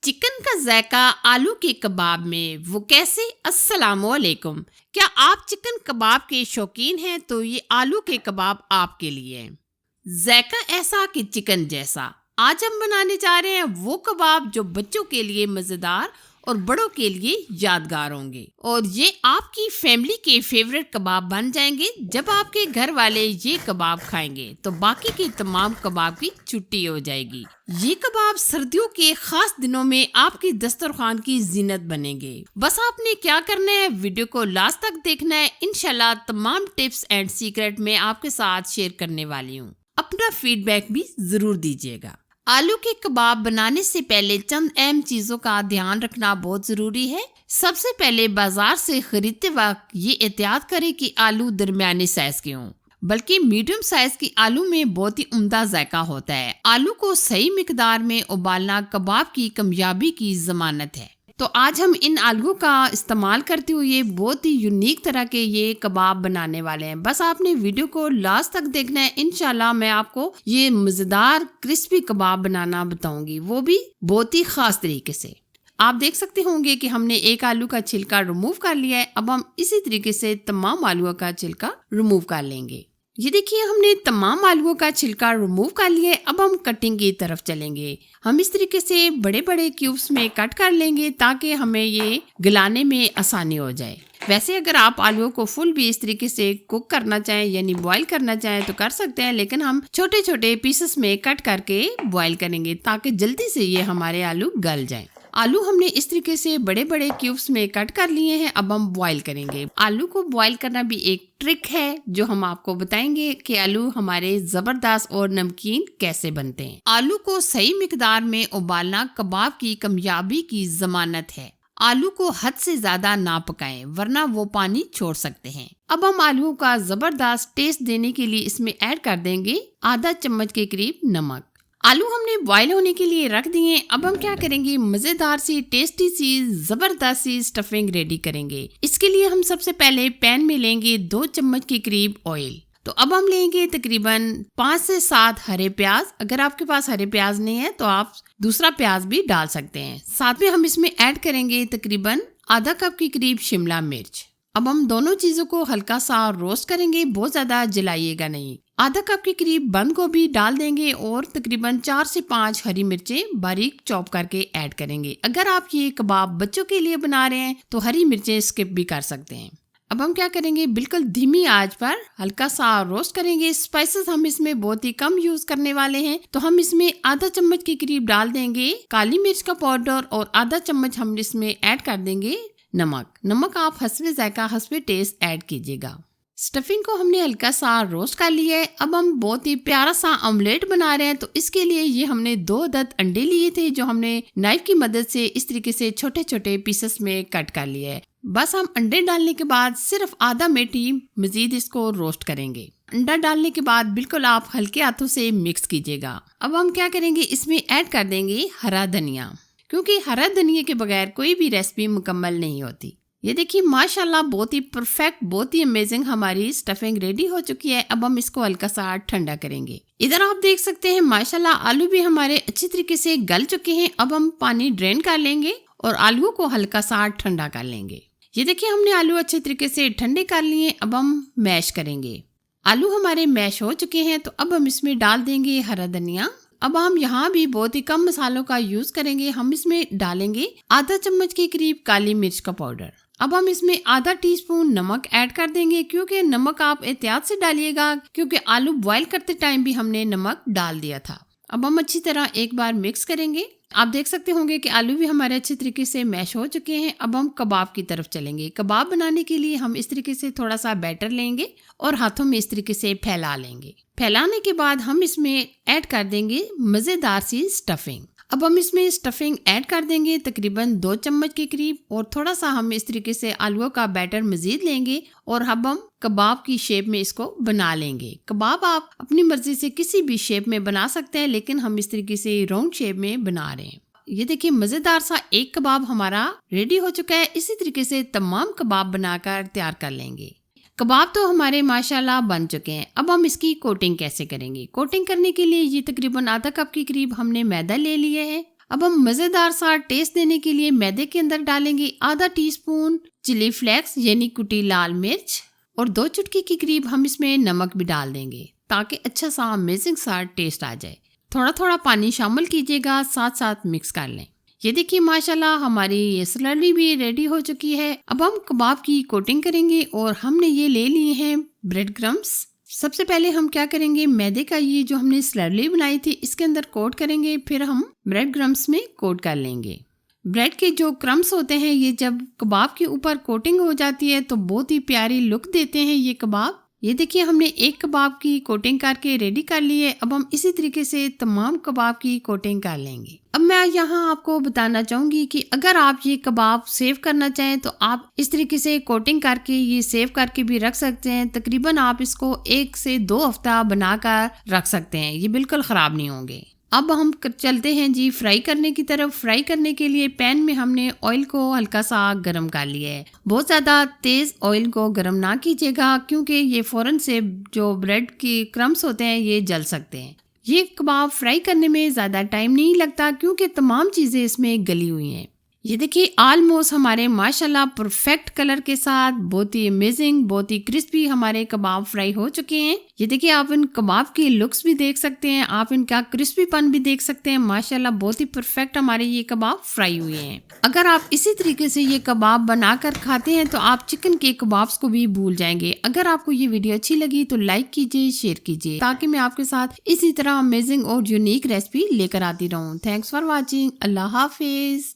Chicken का जायका आलू के कबाब में वो कैसे। अस्सलामुअलैकुम। क्या आप चिकन कबाब के शौकीन हैं तो ये आलू के कबाब आपके लिए है। जायका ऐसा कि चिकन जैसा। आज हम बनाने जा रहे हैं वो कबाब जो बच्चों के लिए मजेदार और बड़ों के लिए यादगार होंगे और ये आपकी फैमिली के फेवरेट कबाब बन जाएंगे। जब आपके घर वाले ये कबाब खाएंगे तो बाकी के तमाम कबाब की छुट्टी हो जाएगी। ये कबाब सर्दियों के खास दिनों में आपकी दस्तरखान की जीनत बनेंगे। बस आपने क्या करना है, वीडियो को लास्ट तक देखना है। इंशाल्लाह तमाम टिप्स एंड सीक्रेट मैं आपके साथ शेयर करने वाली हूँ। अपना फीडबैक भी जरूर दीजिएगा। आलू के कबाब बनाने से पहले चंद अहम चीजों का ध्यान रखना बहुत जरूरी है। सबसे पहले बाजार से खरीदते वक्त ये एहतियात करें कि आलू दरमियाने साइज के हों, बल्कि मीडियम साइज की आलू में बहुत ही उम्दा जायका होता है। आलू को सही मिकदार में उबालना कबाब की कामयाबी की जमानत है। तो आज हम इन आलूओं का इस्तेमाल करते हुए बहुत ही यूनिक तरह के ये कबाब बनाने वाले हैं। बस आपने वीडियो को लास्ट तक देखना है। इंशाल्लाह मैं आपको ये मजेदार क्रिस्पी कबाब बनाना बताऊंगी, वो भी बहुत ही खास तरीके से। आप देख सकते होंगे कि हमने एक आलू का छिलका रिमूव कर लिया है। अब हम इसी तरीके से तमाम आलूओं का छिलका रिमूव कर लेंगे। ये देखिए हमने तमाम आलूओं का छिलका रिमूव कर लिया है। अब हम कटिंग की तरफ चलेंगे। हम इस तरीके से बड़े बड़े क्यूब्स में कट कर लेंगे ताकि हमें ये गलाने में आसानी हो जाए। वैसे अगर आप आलूओं को फुल भी इस तरीके से कुक करना चाहें यानी बॉईल करना चाहें तो कर सकते हैं, लेकिन हम छोटे छोटे पीसेस में कट करके बॉईल करेंगे ताकि जल्दी से ये हमारे आलू गल जाए। आलू हमने इस तरीके से बड़े बड़े क्यूब्स में कट कर लिए हैं। अब हम बॉईल करेंगे। आलू को बॉईल करना भी एक ट्रिक है जो हम आपको बताएंगे कि आलू हमारे जबरदस्त और नमकीन कैसे बनते हैं। आलू को सही मिकदार में उबालना कबाब की कामयाबी की जमानत है। आलू को हद से ज्यादा ना पकाएं वरना वो पानी छोड़ सकते हैं। अब हम आलूओं का जबरदस्त टेस्ट देने के लिए इसमें ऐड कर देंगे आधा चम्मच के करीब नमक। आलू हमने बॉईल होने के लिए रख दिए। अब हम क्या करेंगे, मजेदार सी टेस्टी सी जबरदस्त सी स्टफिंग रेडी करेंगे। इसके लिए हम सबसे पहले पैन में लेंगे 2 चम्मच के करीब ऑयल। तो अब हम लेंगे तकरीबन 5 से 7 हरे प्याज। अगर आपके पास हरे प्याज नहीं है तो आप दूसरा प्याज भी डाल सकते हैं। साथ में हम इसमें ऐड करेंगे तकरीबन आधा कप के करीब शिमला मिर्च। अब हम दोनों चीजों को हल्का सा रोस्ट करेंगे, बहुत ज्यादा जलाइएगा नहीं। आधा कप के करीब बंद गोभी डाल देंगे और तकरीबन 4 से 5 हरी मिर्चें बारीक चॉप करके ऐड करेंगे। अगर आप ये कबाब बच्चों के लिए बना रहे हैं तो हरी मिर्चें स्किप भी कर सकते हैं। अब हम क्या करेंगे, बिल्कुल धीमी आंच पर हल्का सा रोस्ट करेंगे। स्पाइसेस हम इसमें बहुत ही कम यूज करने वाले हैं, तो हम इसमें आधा चम्मच के करीब डाल देंगे काली मिर्च का पाउडर और आधा चम्मच हम इसमें ऐड कर देंगे नमक आप हस्बे जायका हस्बे टेस्ट ऐड कीजिएगा। स्टफिंग को हमने हल्का सा रोस्ट कर लिया है। अब हम बहुत ही प्यारा सा ऑमलेट बना रहे हैं, तो इसके लिए ये हमने 2 अदद अंडे लिए थे जो हमने नाइफ की मदद से इस तरीके से छोटे छोटे पीसेस में कट कर लिया है। बस हम अंडे डालने के बाद सिर्फ आधा मिनट ही मजीद इसको रोस्ट करेंगे। अंडा डालने के बाद बिल्कुल आप हल्के हाथों से मिक्स कीजिएगा। अब हम क्या करेंगे, इसमें ऐड कर देंगे हरा धनिया, क्योंकि हरा धनिया के बगैर कोई भी रेसिपी मुकम्मल नहीं होती। ये देखिए माशाल्लाह बहुत ही परफेक्ट, बहुत ही अमेजिंग हमारी स्टफिंग रेडी हो चुकी है। अब हम इसको हल्का सा ठंडा करेंगे। इधर आप देख सकते हैं माशाल्लाह आलू भी हमारे अच्छी तरीके से गल चुके हैं। अब हम पानी ड्रेन कर लेंगे और आलूओं को हल्का सा ठंडा कर लेंगे। ये देखिए हमने आलू अच्छे तरीके से ठंडे कर लिए। अब हम मैश करेंगे। आलू हमारे मैश हो चुके हैं, तो अब हम इसमें डाल देंगे हरा धनिया। अब हम यहाँ भी बहुत ही कम मसालों का यूज करेंगे। हम इसमें डालेंगे आधा चम्मच के करीब काली मिर्च का पाउडर। अब हम इसमें आधा टीस्पून नमक ऐड कर देंगे, क्योंकि नमक आप एहतियात से डालिएगा क्योंकि आलू बॉईल करते टाइम भी हमने नमक डाल दिया था। अब हम अच्छी तरह एक बार मिक्स करेंगे। आप देख सकते होंगे कि आलू भी हमारे अच्छे तरीके से मैश हो चुके हैं। अब हम कबाब की तरफ चलेंगे। कबाब बनाने के लिए हम इस तरीके से थोड़ा सा बैटर लेंगे और हाथों में इस तरीके से फैला लेंगे। फैलाने के बाद हम इसमें ऐड कर देंगे मजेदार सी स्टफिंग। अब हम इसमें स्टफिंग ऐड कर देंगे तकरीबन 2 चम्मच के करीब और थोड़ा सा हम इस तरीके से आलूओं का बैटर मजीद लेंगे और अब हम कबाब की शेप में इसको बना लेंगे। कबाब आप अपनी मर्जी से किसी भी शेप में बना सकते हैं, लेकिन हम इस तरीके से राउंड शेप में बना रहे हैं। ये देखिए मजेदार सा एक कबाब हमारा रेडी हो चुका है। इसी तरीके से तमाम कबाब बनाकर तैयार कर लेंगे। कबाब तो हमारे माशाल्लाह बन चुके हैं। अब हम इसकी कोटिंग कैसे करेंगे। कोटिंग करने के लिए ये तकरीबन आधा कप के करीब हमने मैदा ले लिया है। अब हम मजेदार सा टेस्ट देने के लिए मैदे के अंदर डालेंगे आधा टीस्पून चिली फ्लेक्स यानी कुटी लाल मिर्च और 2 चुटकी के करीब हम इसमें नमक भी डाल देंगे ताकि अच्छा सा अमेजिंग सा टेस्ट आ जाए। थोड़ा थोड़ा पानी शामिल कीजिएगा, साथ साथ मिक्स कर लें। ये देखिए माशाल्लाह हमारी ये स्लरी भी रेडी हो चुकी है। अब हम कबाब की कोटिंग करेंगे और हमने ये ले लिए हैं ब्रेड क्रम्स। सबसे पहले हम क्या करेंगे, मैदे का ये जो हमने स्लरी बनाई थी इसके अंदर कोट करेंगे, फिर हम ब्रेड क्रम्स में कोट कर लेंगे। ब्रेड के जो क्रम्स होते हैं ये जब कबाब के ऊपर कोटिंग हो जाती है तो बहुत ही प्यारी लुक देते हैं ये कबाब। ये देखिए हमने एक कबाब की कोटिंग करके रेडी कर ली है। अब हम इसी तरीके से तमाम कबाब की कोटिंग कर लेंगे। अब मैं यहाँ आपको बताना चाहूंगी कि अगर आप ये कबाब सेव करना चाहें तो आप इस तरीके से कोटिंग करके ये सेव करके भी रख सकते हैं। तकरीबन आप इसको 1 से 2 हफ्ता बनाकर रख सकते हैं, ये बिल्कुल ख़राब नहीं होंगे। अब हम चलते हैं जी फ्राई करने की तरफ। फ्राई करने के लिए पैन में हमने ऑयल को हल्का सा गर्म कर लिया है। बहुत ज़्यादा तेज़ ऑयल को गर्म ना कीजिएगा क्योंकि ये फ़ौरन से जो ब्रेड के क्रम्स होते हैं ये जल सकते हैं। ये कबाब फ्राई करने में ज़्यादा टाइम नहीं लगता क्योंकि तमाम चीज़ें इसमें गली हुई हैं। ये देखिए ऑलमोस्ट हमारे माशाल्लाह परफेक्ट कलर के साथ बहुत ही अमेजिंग, बहुत ही क्रिस्पी हमारे कबाब फ्राई हो चुके हैं। ये देखिए आप इन कबाब की लुक्स भी देख सकते हैं, आप इनका क्रिस्पीपन भी देख सकते हैं। माशाल्लाह बहुत ही परफेक्ट हमारे ये कबाब फ्राई हुए हैं। अगर आप इसी तरीके से ये कबाब बनाकर खाते हैं तो आप चिकन के कबाब्स को भी भूल जाएंगे। अगर आपको ये वीडियो अच्छी लगी तो लाइक कीजिए, शेयर कीजिए ताकि मैं आपके साथ इसी तरह अमेजिंग और यूनिक रेसिपी लेकर आती रहूँ। Thanks for watching. Allah Hafiz.